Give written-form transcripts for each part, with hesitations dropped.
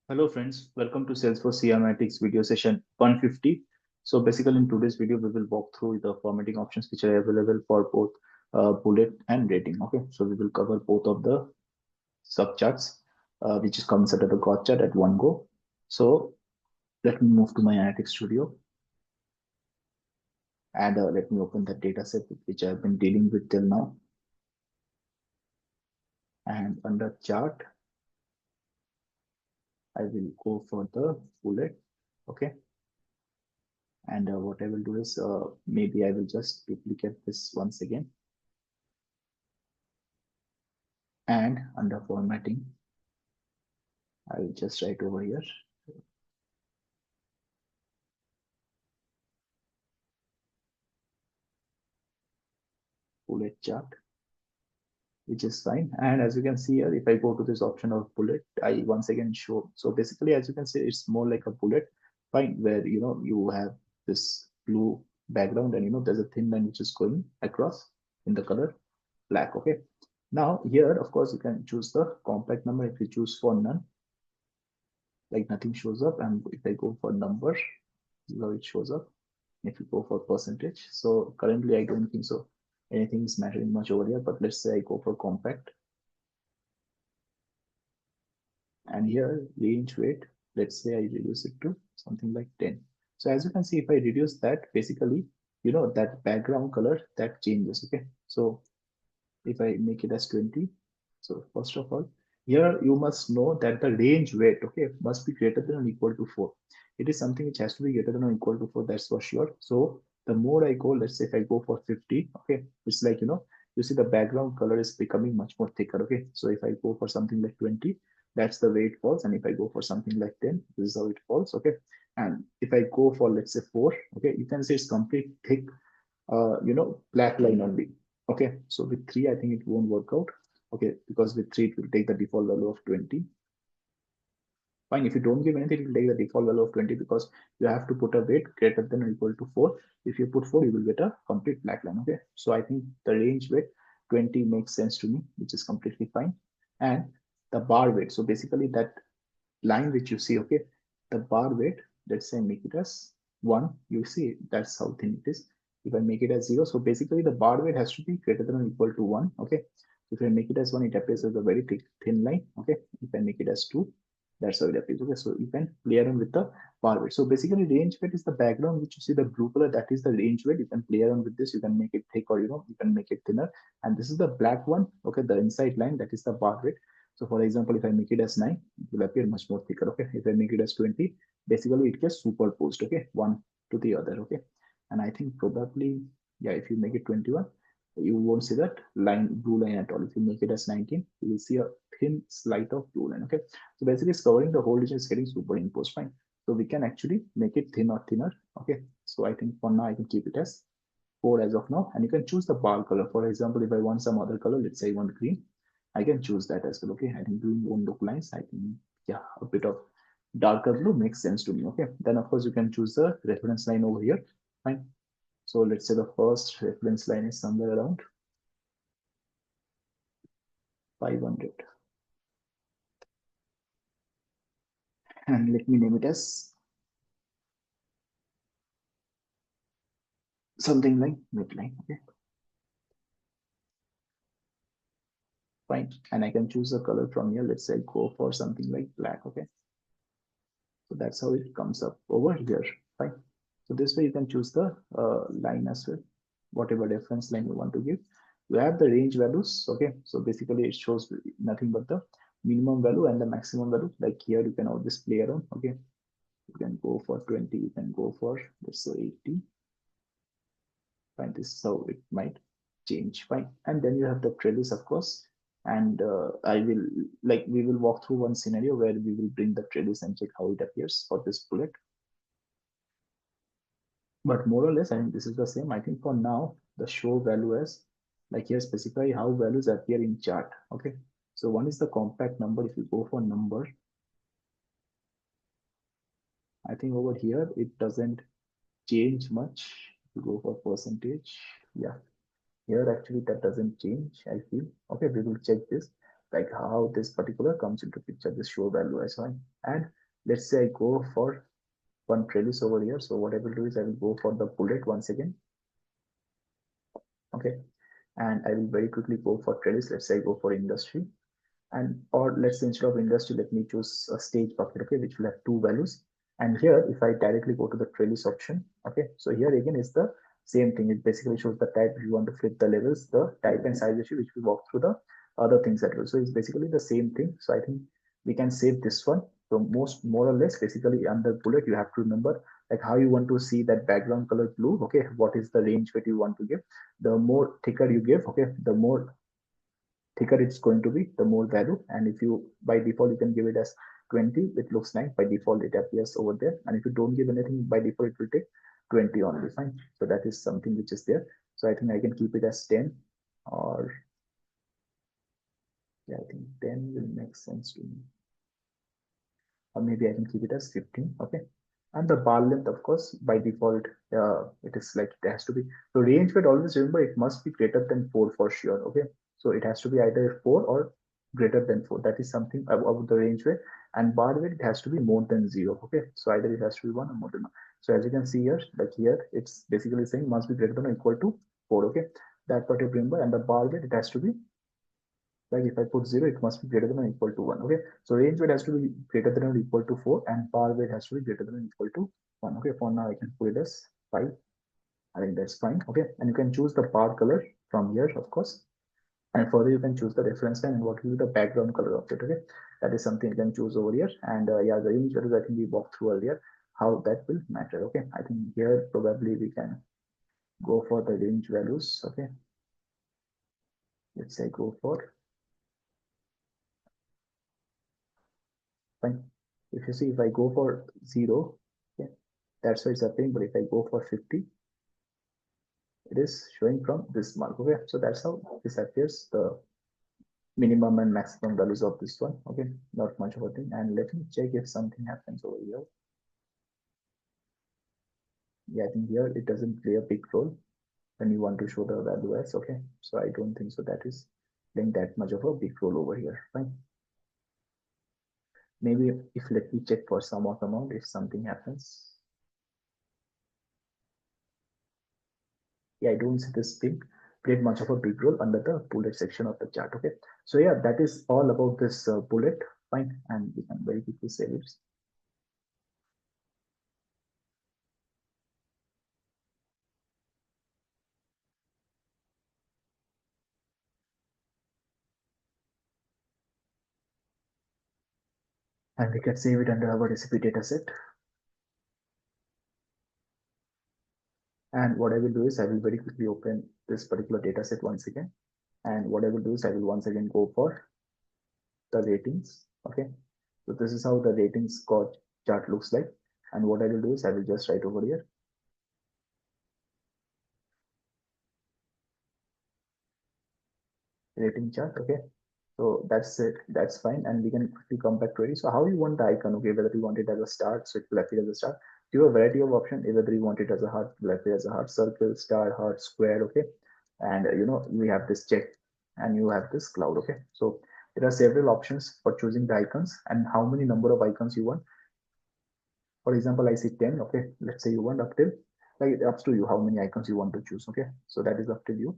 Hello friends, welcome to Salesforce CMAtics video session 150. So basically in today's video, we will walk through the formatting options which are available for both bullet and rating. Okay, so we will cover both of the subcharts which is comes under the God chart at one go. So let me move to my Analytics Studio and let me open the data set which I've been dealing with till now. And under chart, I will go for the bullet. Okay. And what I will do is maybe I will just duplicate this once again. And under formatting, I will just write over here bullet chart, which is fine. And as you can see here, if I go to this option of bullet, I once again show. So basically, as you can see, it's more like a bullet, fine, where you have this blue background and there's a thin line which is going across in the color black. Okay. Now here, of course, you can choose the compact number. If you choose for none, like nothing shows up, and if I go for number, this is how it shows up. If you go for percentage, so currently I don't think so anything is mattering much over here, but let's say I go for compact, and here range weight, let's say I reduce it to something like 10. So as you can see, if I reduce that, basically that background color that changes. Okay, so if I make it as 20, so first of all, here you must know that the range weight, okay, must be greater than or equal to 4. It is something which has to be greater than or equal to 4, that's for sure. So the more I go, let's say if I go for 50, okay, it's like, you see the background color is becoming much more thicker, okay. So if I go for something like 20, that's the way it falls. And if I go for something like 10, this is how it falls, okay. And if I go for, let's say 4, okay, you can say it's complete thick, black line only. Okay, so with 3, I think it won't work out. Okay, because with 3, it will take the default value of 20. Fine, if you don't give anything, it will take the default value of 20 because you have to put a weight greater than or equal to 4. If you put 4, you will get a complete black line. Okay, so I think the range weight 20 makes sense to me, which is completely fine. And the bar weight, so basically that line which you see, okay, the bar weight, let's say make it as 1, you see that's how thin it is. If I make it as 0, so basically the bar weight has to be greater than or equal to 1. Okay, if I make it as 1, it appears as a very thick thin line. Okay, if I make it as 2, that's how it appears. Okay, so you can play around with the bar weight. So basically range weight is the background which you see the blue color, that is the range weight. You can play around with this, you can make it thick, or you can make it thinner. And this is the black one, okay, the inside line, that is the bar weight. So for example, if I make it as 9, it will appear much more thicker. Okay, if I make it as 20, basically it gets superposed. Okay, one to the other. Okay, and I think probably, yeah, if you make it 21, you won't see that line, blue line at all. If you make it as 19, you will see a thin slight of blue line. Okay, so basically it's covering the whole region, is getting superimposed. Fine. So we can actually make it thin or thinner. Okay, so I think for now I can keep it as 4 as of now, and you can choose the bar color. For example, if I want some other color, let's say I want green, I can choose that as well. Okay, I think doing won't look nice. I think, yeah, a bit of darker blue makes sense to me. Okay, then of course you can choose the reference line over here. Fine. So let's say the first reference line is somewhere around 500, and let me name it as something like midline. Okay, fine, and I can choose a color from here. Let's say go for something like black. Okay, so that's how it comes up over here. Fine. So this way you can choose the line as well, whatever reference line you want to give. You have the range values. Okay, so basically it shows nothing but the minimum value and the maximum value. Like here you can always play around. Okay, you can go for 20, you can go for, let's say, 80. Fine, this is how it might change. Fine, and then you have the trellis, of course. And I will, like, we will walk through one scenario where we will bring the trellis and check how it appears for this bullet. But more or less, I think this is the same. I think for now, the show value as, like here, specify how values appear in chart. Okay, so one is the compact number. If you go for number, I think over here it doesn't change much. If you go for percentage, yeah, here actually that doesn't change, I feel. Okay, we will check this. like how this particular comes into picture, this show value as well. And let's say I go for one trellis over here. So what I will do is I will go for the bullet once again. Okay, and I will very quickly go for trellis. Let's say I go for industry, and or let's say instead of industry, let me choose a stage bucket, okay, which will have two values. And here, if I directly go to the trellis option, okay, so here again is the same thing. It basically shows the type. If you want to flip the levels, the type and size issue, which we walk through the other things as well. So it's basically the same thing. So I think we can save this one. So more or less, basically under bullet, you have to remember like how you want to see that background color blue. Okay, what is the range that you want to give? The more thicker you give, okay, the more thicker it's going to be, the more value. And if you by default you can give it as 20, it looks nice. By default it appears over there. And if you don't give anything, by default it will take 20 only. Fine. So that is something which is there. So I think I can keep it as 10, or yeah, I think 10 will make sense to me. Or maybe I can keep it as 15. Okay. And the bar length, of course, by default, it is like it has to be. So range weight, always remember it must be greater than 4 for sure. Okay. So it has to be either 4 or greater than 4. That is something about the range weight. And bar weight, it has to be more than 0. Okay. So either it has to be 1 or more than 1. So as you can see here, like here, it's basically saying must be greater than or equal to 4. Okay. That part you remember. And the bar weight, it has to be like if I put 0, it must be greater than or equal to 1. Okay. So range weight has to be greater than or equal to 4, and bar weight has to be greater than or equal to 1. Okay. For now, I can put it as 5. I think that's fine. Okay. And you can choose the bar color from here, of course. And further, you can choose the reference line and what will be the background color of it. Okay. That is something you can choose over here. And yeah, the range values, I think we walked through earlier how that will matter. Okay. I think here probably we can go for the range values. Okay. Let's say go for fine. If you see, if I go for 0, okay, that's why it's appearing. But if I go for 50, it is showing from this mark. Okay, so that's how this appears, the minimum and maximum values of this one. Okay, not much of a thing. And let me check if something happens over here. Yeah, I think here it doesn't play a big role when you want to show the value as. Okay, so I don't think so that is playing that much of a big role over here. Fine. Maybe if let me check for sum of amount if something happens. Yeah, I don't see this thing played much of a big role under the bullet section of the chart. Okay, so yeah, that is all about this bullet. Fine, and we can very quickly save it. And we can save it under our recipe dataset. And what I will do is I will very quickly open this particular dataset once again. And what I will do is I will once again go for the ratings. Okay, so this is how the ratings chart looks like. And what I will do is I will just write over here rating chart. Okay, so that's it, that's fine. And we can quickly come back to it. So how you want the icon? Okay, whether you want it as a star, so it will appear as a star. You have a variety of options, whether you want it as a heart, it will appear as a heart, circle, star, heart, square. Okay, and we have this check and you have this cloud. Okay, so there are several options for choosing the icons and how many number of icons you want. For example, I see 10. Okay, let's say you want up till, like, up to you how many icons you want to choose. Okay, so that is up to you.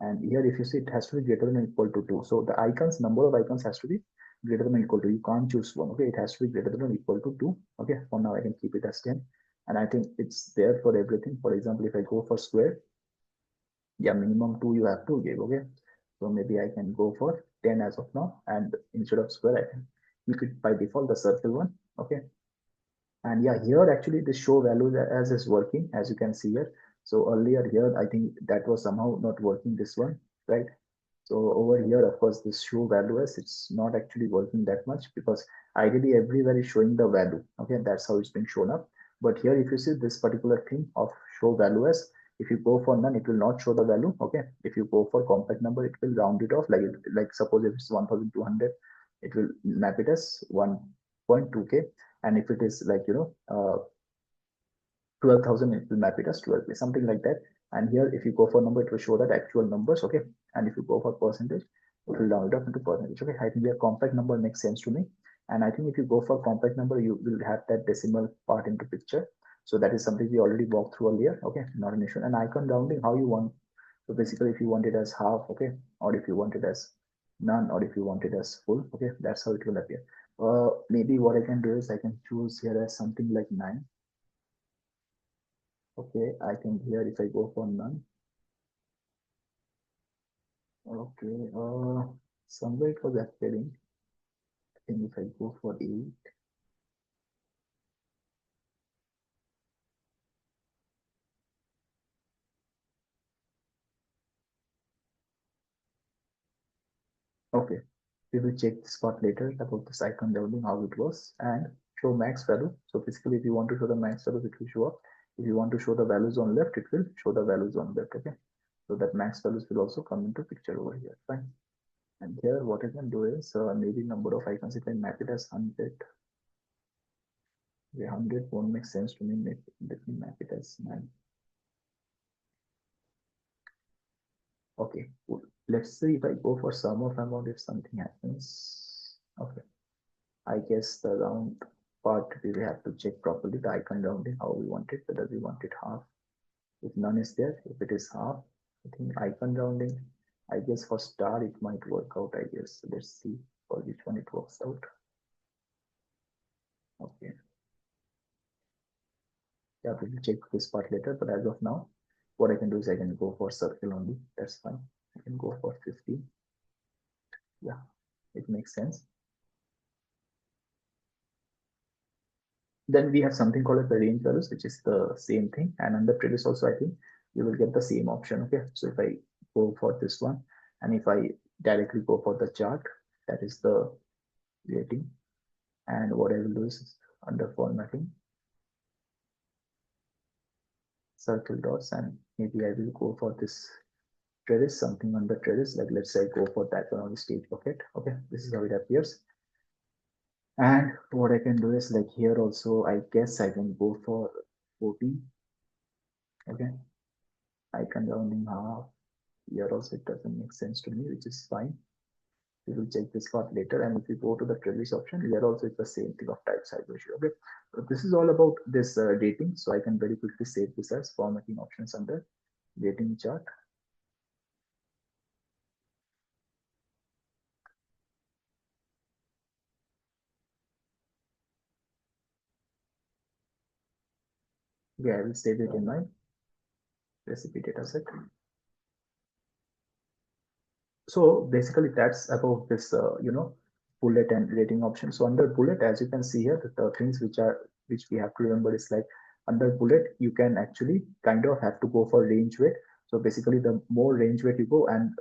And here, if you see, it has to be greater than or equal to 2. So the icons, number of icons has to be greater than or equal to. You can't choose one. Okay, it has to be greater than or equal to 2. Okay, for now I can keep it as 10. And I think it's there for everything. For example, if I go for square, yeah, minimum 2 you have to give. Okay, so maybe I can go for 10 as of now. And instead of square, I can keep it by default the circle one. Okay, and yeah, here actually the show values as is working, as you can see here. So earlier here, I think that was somehow not working, this one, right? So over here, of course, this show value as it's not actually working that much because ideally everywhere is showing the value. Okay, that's how it's been shown up. But here, if you see this particular thing of show value as, if you go for none, it will not show the value. Okay, if you go for compact number, it will round it off. Like suppose if it's 1200, it will map it as 1.2k. And if it is like 12,000, it will map it as 12, something like that. And here, if you go for number, it will show that actual numbers. Okay, and if you go for percentage, it will round it up into percentage. Okay, I think the compact number makes sense to me. And I think if you go for compact number, you will have that decimal part into picture. So that is something we already walked through earlier. Okay, not an issue. And icon rounding, how you want. So basically, if you want it as half, okay, or if you want it as none, or if you want it as full, okay, that's how it will appear. Maybe what I can do is I can choose here as something like 9. Okay, I think here if I go for none, okay, somewhere it was appearing. I think if I go for 8, okay, we will check this part later about this icon downloading, how it was, and show max value. So basically, if you want to show the max value, it will show up. If you want to show the values on left, it will show the values on left. Okay, so that max values will also come into picture over here. Fine. And here, what I can do is maybe number of icons. If I map it as 100, the 100 won't make sense to me. Let me map it as 9. Okay, cool. Let's see if I go for sum of amount if something happens. Okay, I guess the round part we will have to check properly the icon rounding, how we want it, whether we want it half. If none is there, if it is half, I think icon rounding, I guess for star it might work out, I guess. So let's see for which one it works out. Okay. Yeah, we will check this part later, but as of now, what I can do is I can go for circle only. That's fine. I can go for 50. Yeah, it makes sense. Then we have something called as the range values, which is the same thing. And under previous also, I think you will get the same option. Okay, so if I go for this one, and if I directly go for the chart, that is the rating. And what I will do is under formatting, circle dots, and maybe I will go for this trellis, something on the trellis, like let's say I go for that one on the stage bucket. Okay, this is how it appears. And what I can do is like here also, I guess I can go for 14. Okay, icon rounding half. Here also it doesn't make sense to me, which is fine. We will check this part later. And if you go to the trellis option, here also it's the same thing of type size ratio. Okay, so this is all about this dating. So I can very quickly save this as formatting options under dating chart. Okay, I will save it in my recipe data set. So basically that's about this, bullet and rating option. So under bullet, as you can see here, the things which we have to remember is like under bullet, you can actually kind of have to go for range weight. So basically the more range weight you go, and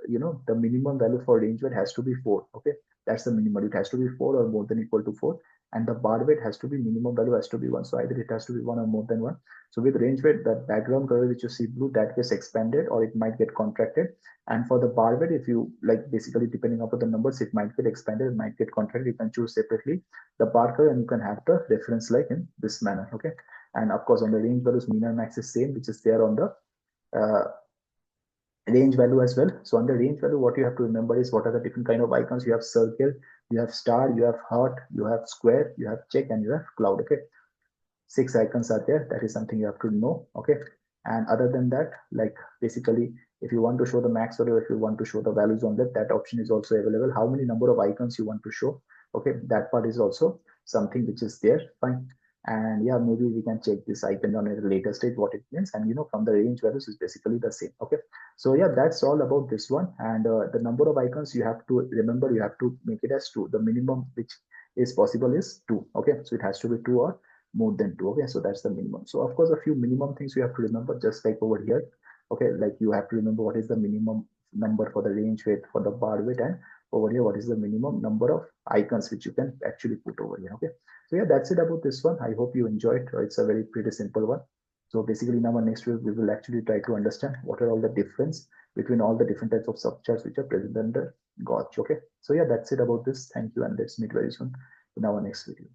the minimum value for range weight has to be 4. Okay, that's the minimum. It has to be 4 or more than equal to 4. And the bar weight has to be minimum value has to be 1. So either it has to be 1 or more than 1. So with range weight, the background color which you see blue, that gets expanded or it might get contracted. And for the bar weight, if you like, basically depending upon the numbers, it might get expanded, it might get contracted. You can choose separately the bar color and you can have the reference like in this manner. Okay. And of course, on the range values, min and max is same, which is there on the range value as well. So under range value, what you have to remember is what are the different kind of icons. You have circle, you have star, you have heart, you have square, you have check, and you have cloud. Okay, 6 icons are there. That is something you have to know. Okay, and other than that, like basically if you want to show the max value, if you want to show the values on that option is also available. How many number of icons you want to show, okay, that part is also something which is there. Fine. And yeah, maybe we can check this icon on a later stage what it means. And from the range values is basically the same. Okay, so yeah, that's all about this one. And the number of icons you have to remember, you have to make it as 2. The minimum which is possible is 2. Okay, so it has to be 2 or more than 2. Okay, so that's the minimum. So of course a few minimum things you have to remember, just like over here. Okay, like you have to remember what is the minimum number for the range weight, for the bar weight, and over here what is the minimum number of icons which you can actually put over here. Okay, so yeah, that's it about this one. I hope you enjoyed. It's a very pretty simple one. So basically in our next video we will actually try to understand what are all the difference between all the different types of subcharts which are present under Gauge. Okay, so yeah, that's it about this. Thank you, and let's meet very soon in our next video.